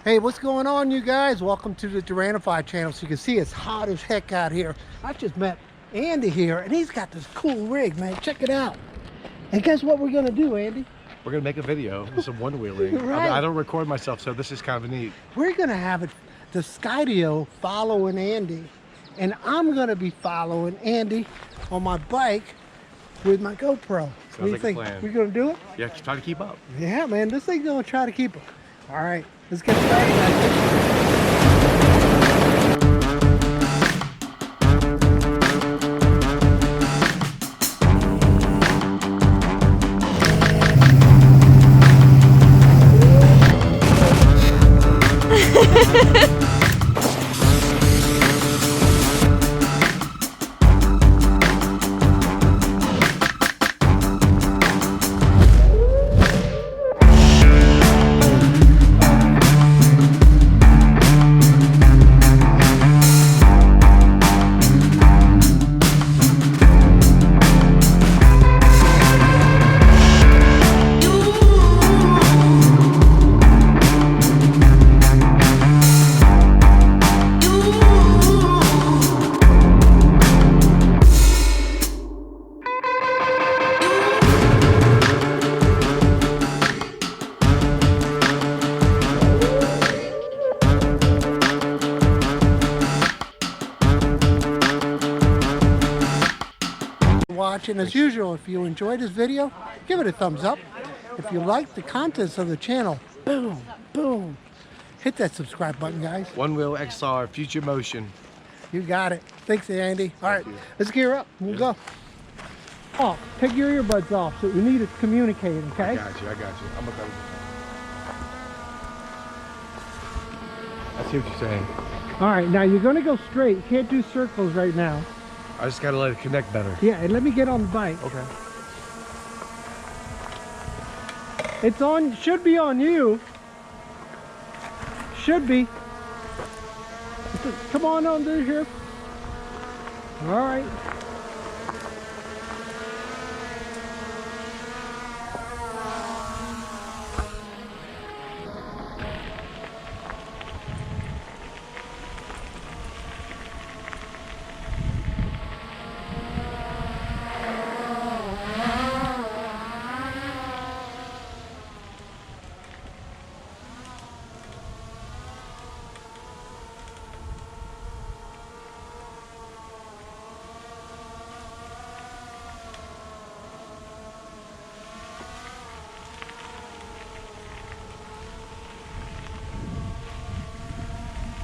Hey, what's going on, you guys? Welcome to the Dura-Skydio channel. So you can see it's hot as heck out here. I just met Andy here, and he's got this cool rig, man. Check it out. And guess what we're gonna do, Andy? We're gonna make a video with some one-wheeling. Right. I don't record myself, so this is kind of neat. We're gonna have the Skydio following Andy, and I'm gonna be following Andy on my bike with my GoPro. What do you like a think? plan. We're gonna do it? Yeah, try to keep up. Yeah, man. This thing's gonna try to keep it. All right, let's get started, guys. Watching. As usual, if you enjoyed this video, give it a thumbs up. If you like the contents of the channel, boom, boom, hit that subscribe button, guys. One Wheel XR, future motion. You got it. Thanks, Andy. All right, let's gear up. We'll go. Oh, take your earbuds off. So you need to communicate, okay? I got you. I'm gonna go. I see what you're saying. All right, now you're going to go straight. You can't do circles right now. I just gotta let it connect better. Yeah, and let me get on the bike. Okay. It's on, should be on you. Should be. Come on under here. All right.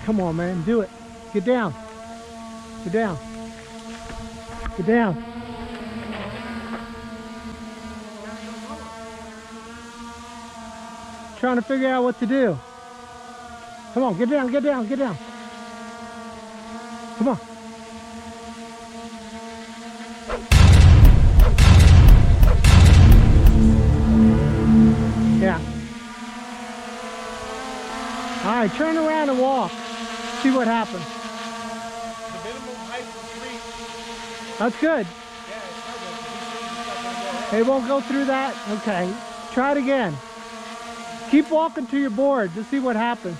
Come on, man, do it. Get down. Get down. Get down. Trying to figure out what to do. Come on, get down, get down, get down. Come on. Yeah. All right, turn around and walk. See what happens. The minimum height is reached. That's good. Yeah, It won't go through that? Okay. Try it again. Keep walking to your board to see what happens.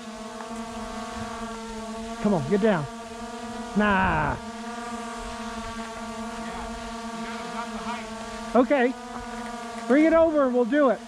Come on, get down. Nah. Okay. Bring it over and we'll do it.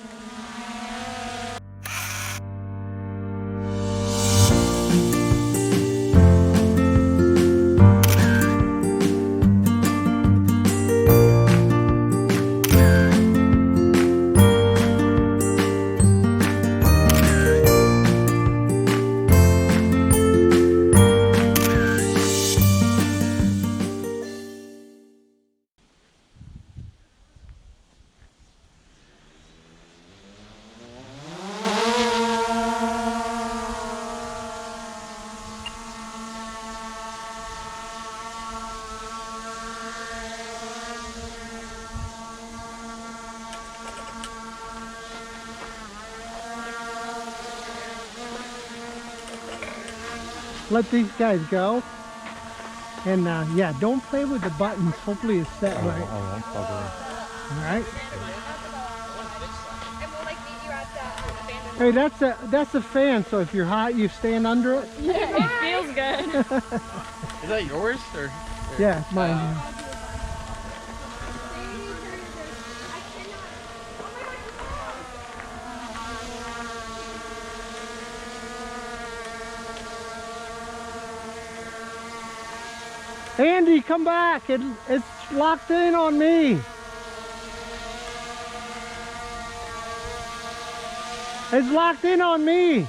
Let these guys go. And yeah, don't play with the buttons. Hopefully it's set right. All right. And we'll like meet you at the abandoned Hey, that's a fan, so if you're hot, you stand under it. Yeah, it feels good. Is that yours or? Yeah, it's mine. Andy, come back. It's locked in on me. It's locked in on me. It's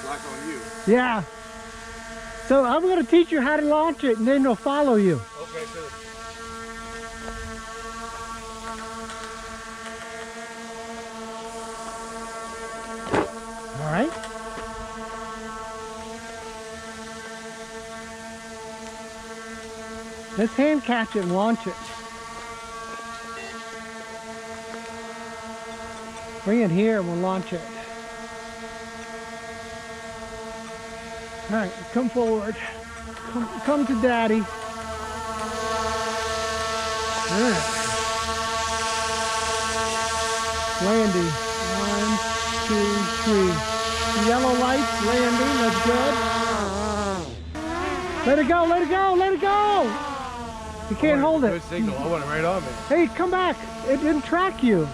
locked on you. Yeah. So I'm going to teach you how to launch it and then they'll follow you. Okay, so. All right. Let's hand catch it and launch it. Bring it here and we'll launch it. All right, come forward. Come to Daddy. All right. Landing. 1, 2, 3. Yellow lights, landing, that's good. Let it go, let it go, let it go! You can't hold it. Good signal, I want it right on me. Hey, come back. It didn't track you.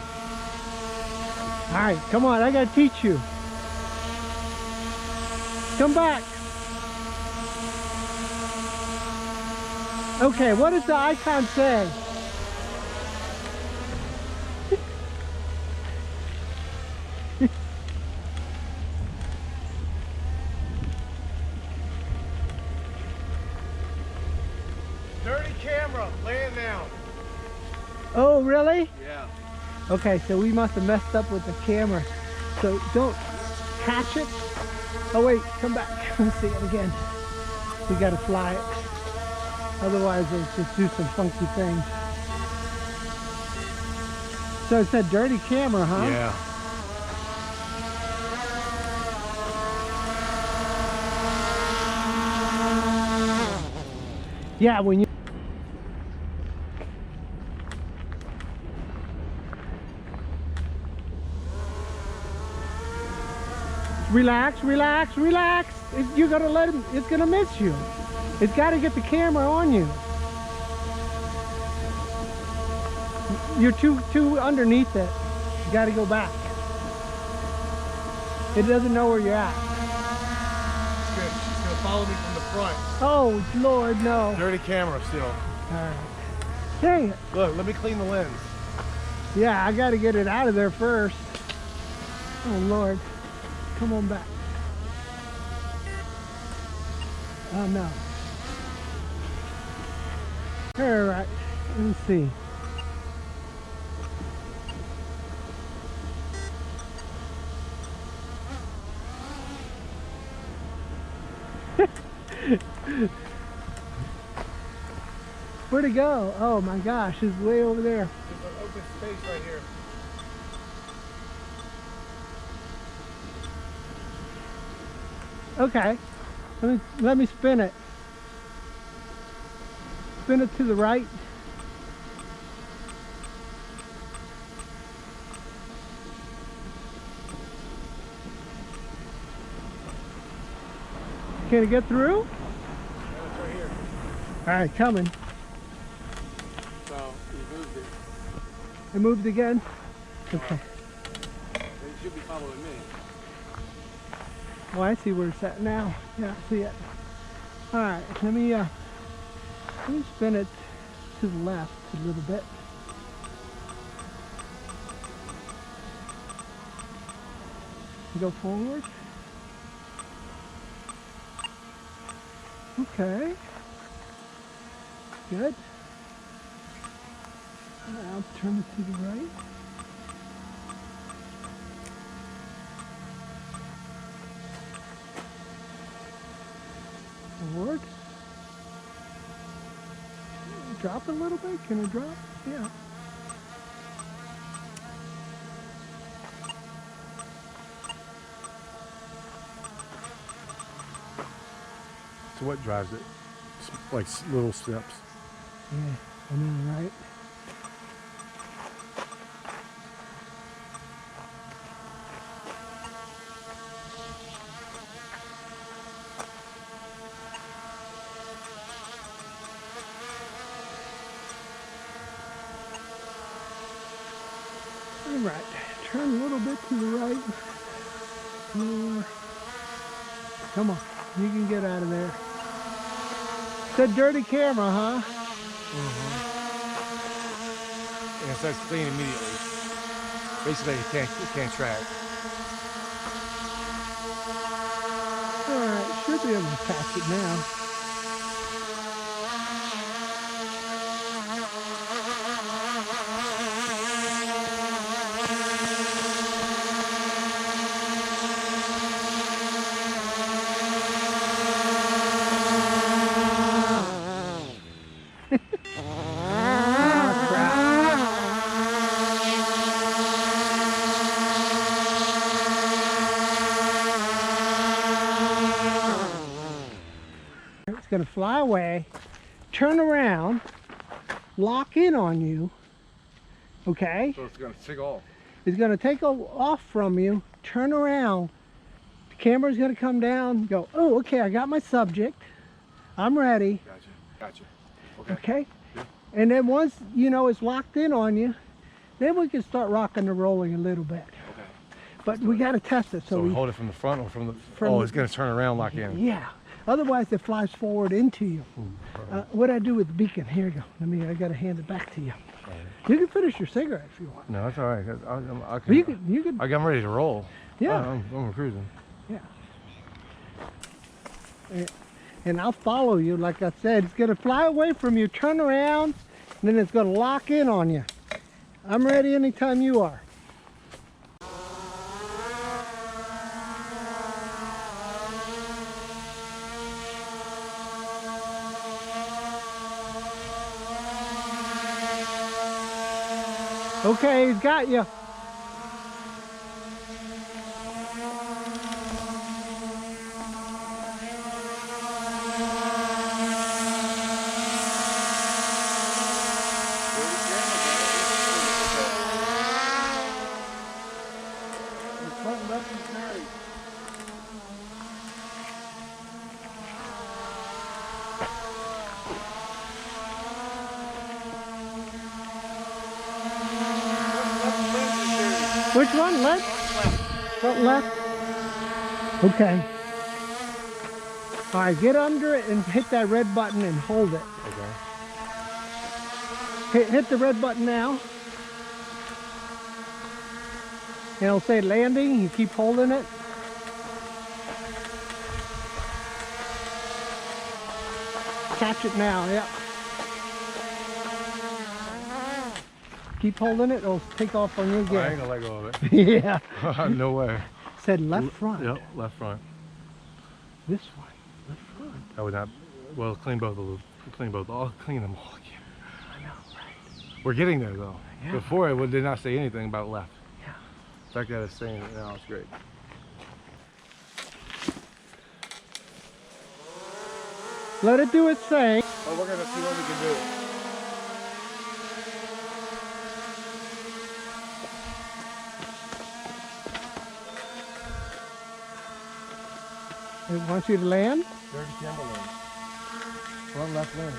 All right, come on, I gotta teach you. Come back. Okay, what does the icon say? Dirty camera, laying down. Oh, really? Yeah. Okay, so we must have messed up with the camera. So don't catch it. Oh wait, come back. Let's see it again. We gotta fly it. Otherwise it'll just do some funky things. So it said dirty camera, huh? Yeah. Yeah, when you... Relax, relax, relax. You're gonna let him, it's gonna miss you. It's gotta get the camera on you. You're too underneath it. You gotta go back. It doesn't know where you're at. It's good. It's gonna follow me from the front. Oh, Lord, no. Dirty camera still. All right. Dang it. Look, let me clean the lens. Yeah, I gotta get it out of there first. Oh, Lord. Come on back. Oh, no. All right, let me see. Where'd it go? Oh my gosh, it's way over there. There's an open space right here. Okay, let me spin it. Spin it to the right. Can it get through? Yeah, it's right here. All right, coming. So, he moved it. It moved again? Okay. It should be following me. Oh, I see where it's at now. Yeah, I see it. All right, let me spin it to the left a little bit. Go forward. Okay. Good. Now turn it to the right. Forward. Drop a little bit. Can it drop? Yeah. So what drives it? Like little steps. Yeah, I know, right? All right, turn a little bit to the right. More. Come on, you can get out of there. It's a dirty camera, huh? And it starts cleaning immediately. Basically, you can't track. All right, should be able to catch it now. It's going to fly away, turn around, lock in on you, okay? So it's going to take off. It's going to take off from you, turn around, the camera's going to come down, go, oh, okay, I got my subject, I'm ready. Gotcha. Okay? Yeah. And then once, you know, it's locked in on you, then we can start rocking and rolling a little bit. Okay. But we got to test it. So we we hold it from the front or from the... Oh, it's going to turn around, lock in. Yeah. Otherwise, it flies forward into you. What I do with the beacon, here you go. I got to hand it back to you. Right. You can finish your cigarette if you want. No, that's all right. You can. I'm ready to roll. Yeah. I'm cruising. Yeah. And I'll follow you, like I said. It's going to fly away from you, turn around, and then it's going to lock in on you. I'm ready anytime you are. Okay, he's got you. Which one? Left? Front left? Okay. All right, get under it and hit that red button and hold it. Okay. Hit the red button now. And it'll say landing. You keep holding it. Catch it now, yep. Keep holding it, it'll take off on you again. I ain't gonna let go of it. Yeah. No way. Said left front. Yep, left front. This one, left front. I would not, well, clean both of them. Clean both, I'll clean them all again. I know, right? We're getting there though. Yeah. Before it did not say anything about left. Yeah. The fact that it's saying it now, it's great. Let it do its thing. Well, we're gonna see what we can do. It wants you to land. Dirty camera land. Front left land.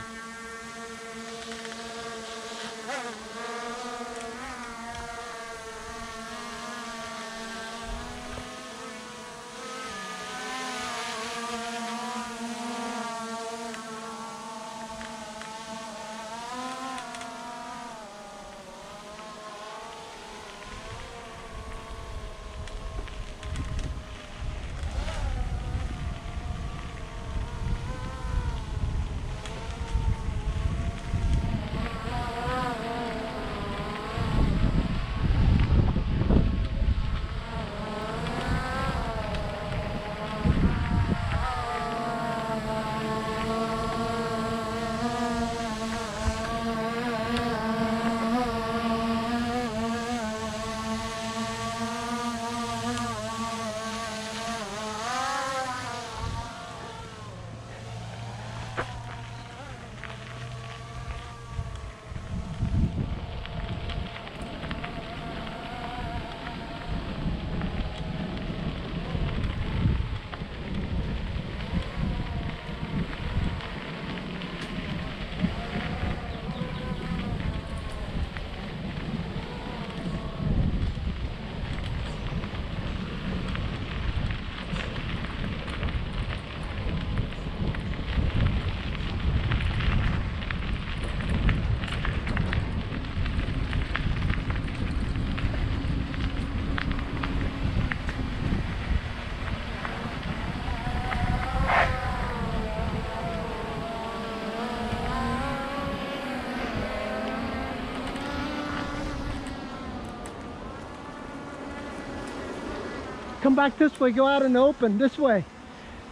come back this way. Go out in the open. This way.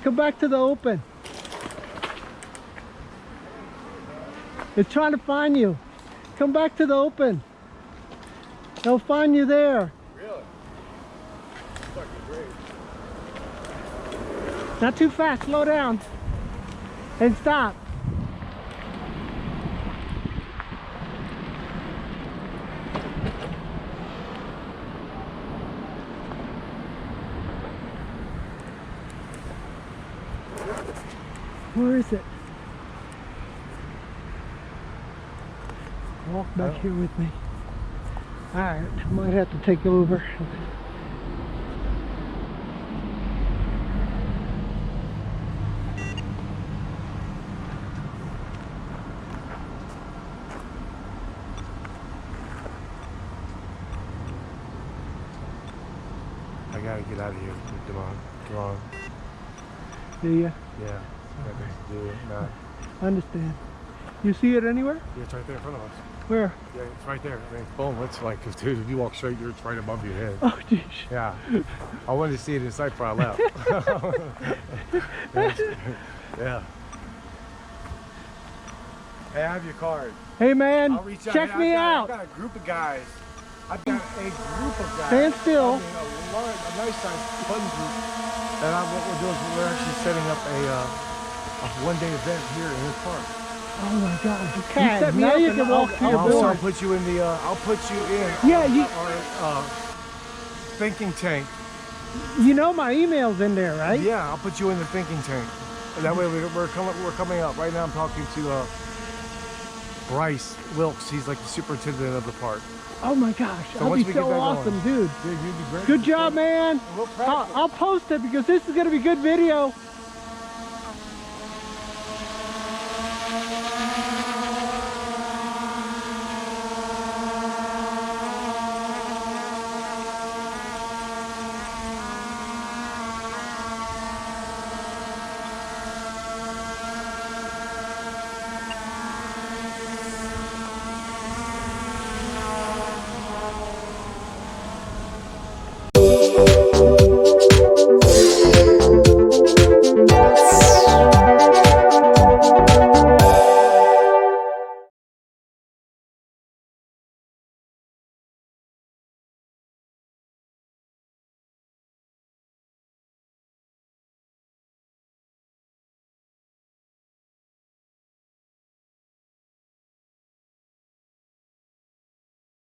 Come back to the open. It's trying to find you. Come back to the open. They'll find you there. Really? Fucking great. Not too fast. Slow down. And stop. Where is it? Walk back here with me. Alright, might have to take over. I gotta get out of here. Come on. Do you? Yeah. Do it. Nah. Understand. You see it anywhere? Yeah, it's right there in front of us. Where? Yeah, it's right there. I mean, boom. It's like, cause dude, if you walk straight, it's right above your head. Oh, geez. Yeah. I wanted to see it inside before I left. Yeah. Hey, I have your card. Hey, man, I'll reach out. check me out. I've got a group of guys. I've got a group of guys. Stand still. I mean, a nice sized fun group. And what we're doing is we're actually setting up a one-day event here in this park. Oh my gosh. Okay, You set me now up you and can walk through your I'll board. put you in the. I'll put you in. Yeah, you. Our thinking tank. You know my email's in there, right? Yeah, I'll put you in the thinking tank. And that way we're coming up. Right now I'm talking to Bryce Wilkes. He's like the superintendent of the park. Oh my gosh, So that'd once be we so get that awesome, going, dude. Dude, you'd be great. Good job, man. We'll practice. I'll post it because this is gonna be good video.